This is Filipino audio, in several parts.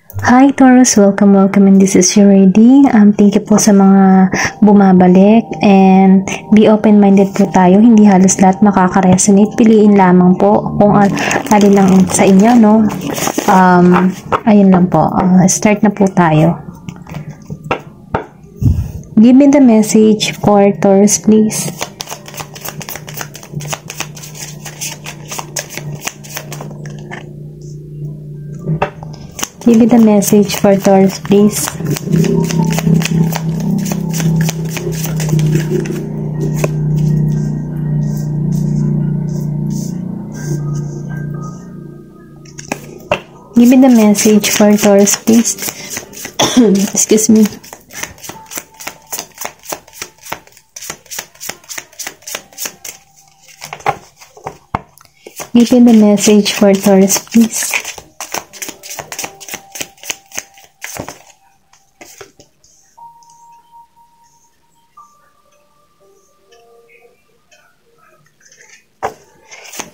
Hi Taurus, welcome and this is your reading. Thank you po sa mga bumabalik and be open-minded po tayo. Hindi halos lahat makaka-resonate. Piliin lamang po kung alin lang sa inyo, no? Ayun lang po. Start na po tayo. Give me the message for Taurus, please. Give me the message for Taurus, please. Give me the message for Taurus, please. Excuse me. Give me the message for Taurus, please.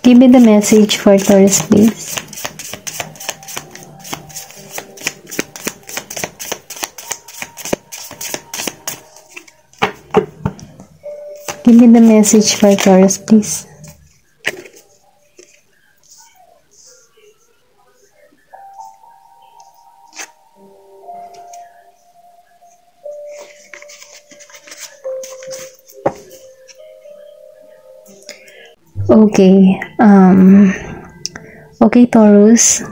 Give me the message for Taurus, please. Give me the message for Taurus, please. Okay, okay Taurus,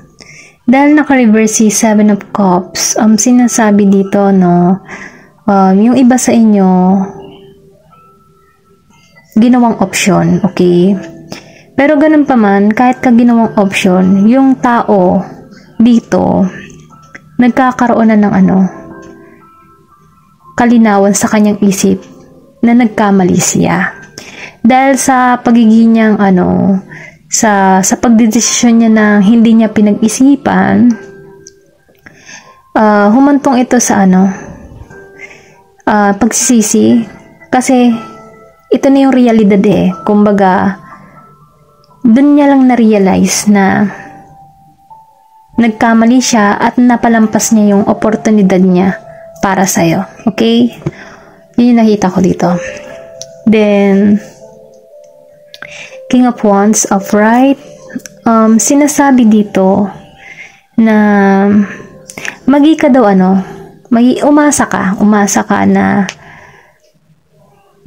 dahil naka-reverse si Seven of Cups, sinasabi dito, no, yung iba sa inyo, ginawang option, okay? Pero ganun pa man, kahit ka ginawang option, yung tao dito, nagkakaroon na ng kalinawan sa kanyang isip na nagkamali siya. Dahil sa pagiging niyang sa pagdedesisyon niya na hindi niya pinag-isipan, humantong ito sa pagsisisi, kasi ito na yung realidad kumbaga dun niya lang na-realize na nagkamali siya at napalampas niya yung oportunidad niya para sa'yo, okay? Yun yung nakita ko dito. Then King of Wands, upright. Sinasabi dito na umasa ka na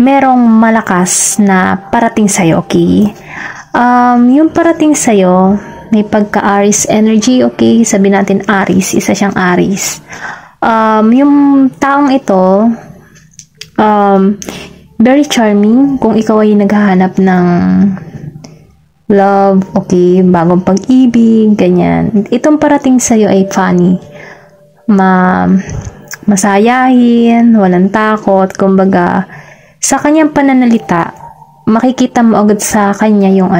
merong malakas na parating sa'yo, okay? Yung parating sa'yo, may pagka-Aries energy, okay? Sabi natin Aries, isa siyang Aries. Yung taong ito, very charming kung ikaw ay naghahanap ng love, okay, bagong pag-ibig, ganyan. Itong parating sa'yo ay funny. Masayahin, walang takot, kumbaga, sa kanyang pananalita, makikita mo agad sa kanya yung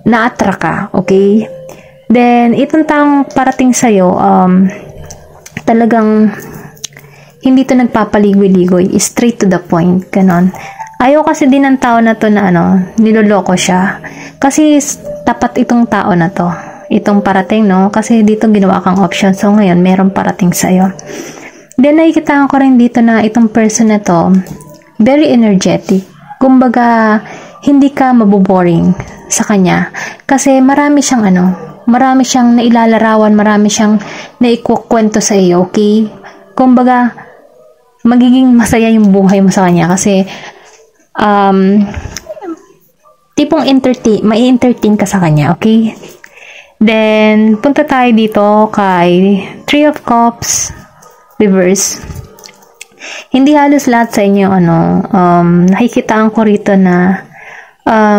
na-attract ka, okay? Then, itong taong parating sa'yo, talagang hindi to nagpapaligoy-ligoy, straight to the point, ganon. Ayaw kasi din ng tao na to na niloloko siya. Kasi tapat itong tao na to. Itong parating, no? Kasi dito ginawa kang option. So ngayon, meron parating sa'yo. Then nakikita ko rin dito na itong person na to, very energetic. Kumbaga, hindi ka maboboring sa kanya. Kasi marami siyang marami siyang nailalarawan, marami siyang naikukwento sa iyo, okay? Kumbaga, magiging masaya yung buhay mo sa kanya kasi tipong may entertain ka sa kanya, okay? Then, punta tayo dito kay Three of Cups, reverse. Hindi halos lahat sa inyo, nakikitaan ko rito na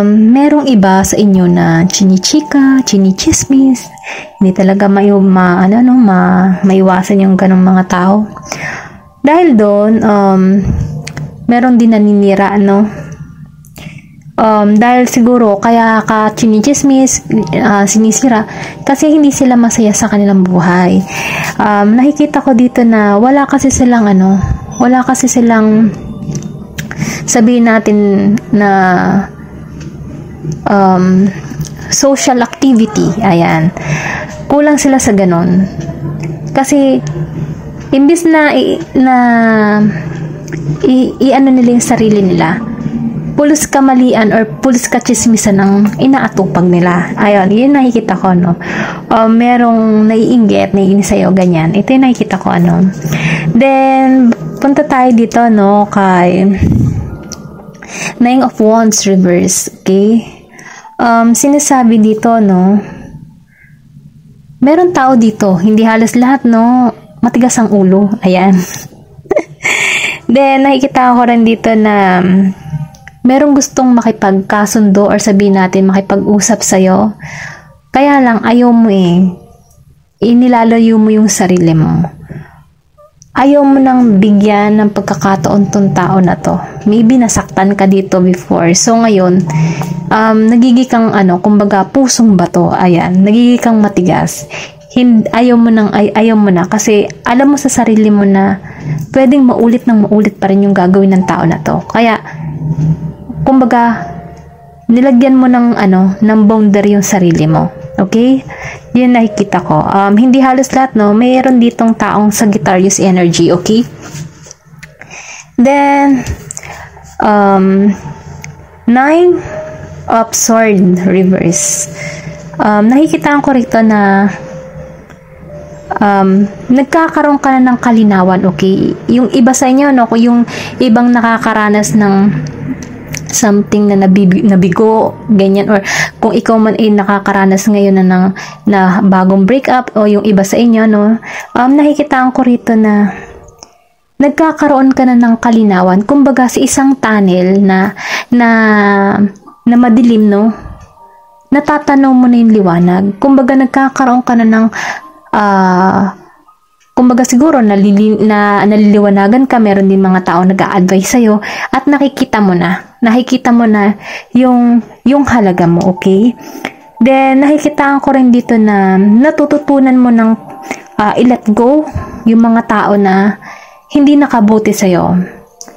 merong iba sa inyo na chinichika, chinichismis. Hindi talaga maiwasan yung ganong mga tao. Dahil doon, meron din naninira, dahil siguro kaya ka chinichismis, sinisira kasi hindi sila masaya sa kanilang buhay. Nakikita ko dito na wala kasi silang sabihin natin na social activity, ayan. kulang sila sa ganon. Kasi, imbis na ano nila yung sarili nila, pulos kamalian or pulos katsismisan ang inaatupag nila. Ayun, yun nakikita ko, no. Merong naiinggit, naiinis sa'yo, ganyan. Ito yung nakikita ko, ano. Then, punta tayo dito, no, kay Nine of Wands reverse, okay? Sinasabi dito, no, meron tao dito, hindi halos lahat, no, matigas ang ulo. Ayan. Then, nakikita ko rin dito na merong gustong makipagkasundo or sabihin natin makipag-usap sa'yo. Kaya lang, ayaw mo inilalayo mo yung sarili mo. Ayaw mo nang bigyan ng pagkakataon tong tao na to. Maybe nasaktan ka dito before. So, ngayon, nagiging kang kumbaga, pusong bato. Ayan, nagiging kang matigas. Ayaw mo na kasi alam mo sa sarili mo na pwedeng maulit pa rin yung gagawin ng tao na to. Kaya, kumbaga, nilagyan mo ng boundary yung sarili mo. Okay? Yun nakikita ko. Hindi halos lahat, no? Mayroon ditong taong Sagittarius energy. Okay? Then, Nine of Swords reverse. Nakikita ko rito na nagkakaroon ka na ng kalinawan, okay? Yung iba sa inyo, no? Yung ibang nakakaranas ng something na nabigo, ganyan, or kung ikaw man ay nakakaranas ngayon na bagong breakup, o yung iba sa inyo, no? Nakikitaan ko rito na nagkakaroon ka na ng kalinawan, kumbaga sa isang tunnel na madilim, no? Natatanaw mo na yung liwanag, kumbaga nagkakaroon ka na ng kumbaga siguro naliliwanagan ka, meron din mga tao nag-a-advise sa'yo at nakikita mo na yung halaga mo, okay? Then nakikita ko rin dito na natututunan mo ng i-let go yung mga tao na hindi nakabuti sa'yo.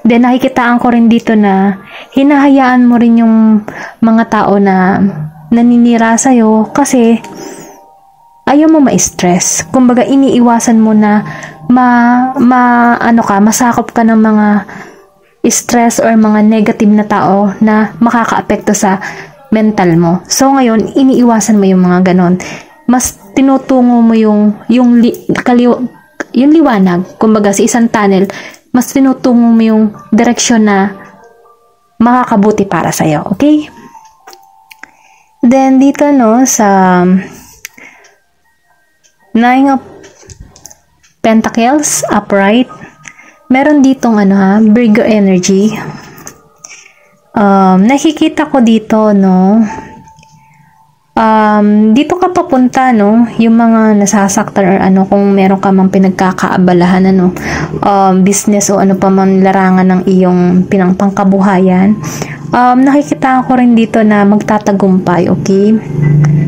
Then nakikita ko rin dito na hinahayaan mo rin yung mga tao na naninira sa'yo kasi ayaw mo ma-stress. Kumbaga, iniiwasan mo na masakop ka ng mga stress or mga negative na tao na makakaapekto sa mental mo. So, ngayon, iniiwasan mo yung mga ganon. Mas tinutungo mo yung liwanag. Kumbaga, sa isang tunnel, mas tinutungo mo yung direksyon na makakabuti para sa'yo. Okay? Then, dito, no, sa Nine of Pentacles, upright. Meron ditong Virgo energy. Nakikita ko dito, no. Dito ka papunta, no, yung mga nasasaktan or kung meron ka mang pinagkakaabalahan, business o pa man larangan ng iyong pangkabuhayan. Nakikita ko rin dito na magtatagumpay, okay?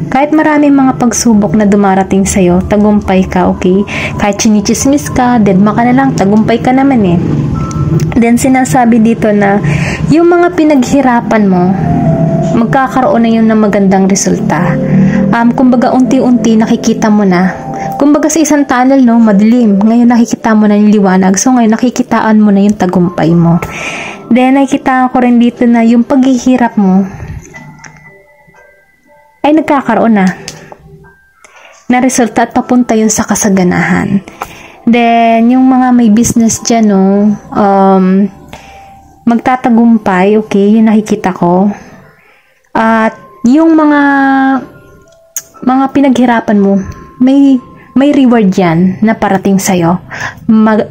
Kahit maraming mga pagsubok na dumarating sa'yo, tagumpay ka, okay? Kahit chinichismis ka, deadma ka na lang, tagumpay ka naman eh. Then, sinasabi dito na yung mga pinaghirapan mo, magkakaroon na yun ng magandang resulta. Kumbaga, unti-unti nakikita mo na. Kumbaga, sa isang tunnel, no, madilim. Ngayon, nakikita mo na yung liwanag. So, ngayon, nakikitaan mo na yung tagumpay mo. Then, nakikita ko rin dito na yung paghihirap mo, ay nagkakaroon na resulta at papunta yun sa kasaganahan. Then, yung mga may business dyan, no, magtatagumpay, okay, yun nakikita ko. At yung mga pinaghirapan mo, may reward yan na parating sa'yo.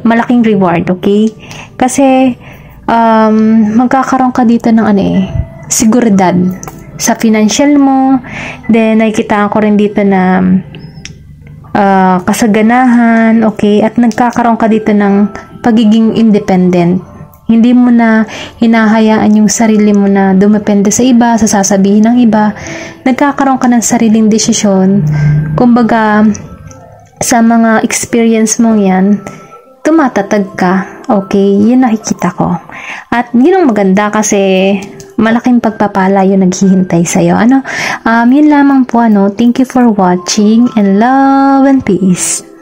Malaking reward, okay? Kasi, magkakaroon ka dito ng seguridad sa financial mo. Then, nakikita ko rin dito na kasaganahan, okay? At nagkakaroon ka dito ng pagiging independent. Hindi mo na hinahayaan yung sarili mo na dumepende sa iba, sa sasabihin ng iba. Nagkakaroon ka ng sariling desisyon. Kumbaga, sa mga experience mo yan, tumatatag ka. Okay? Yun nakikita ko. At yun ang maganda kasi malaking pagpapala yung naghihintay sa'yo. Yun lamang po, Thank you for watching and love and peace.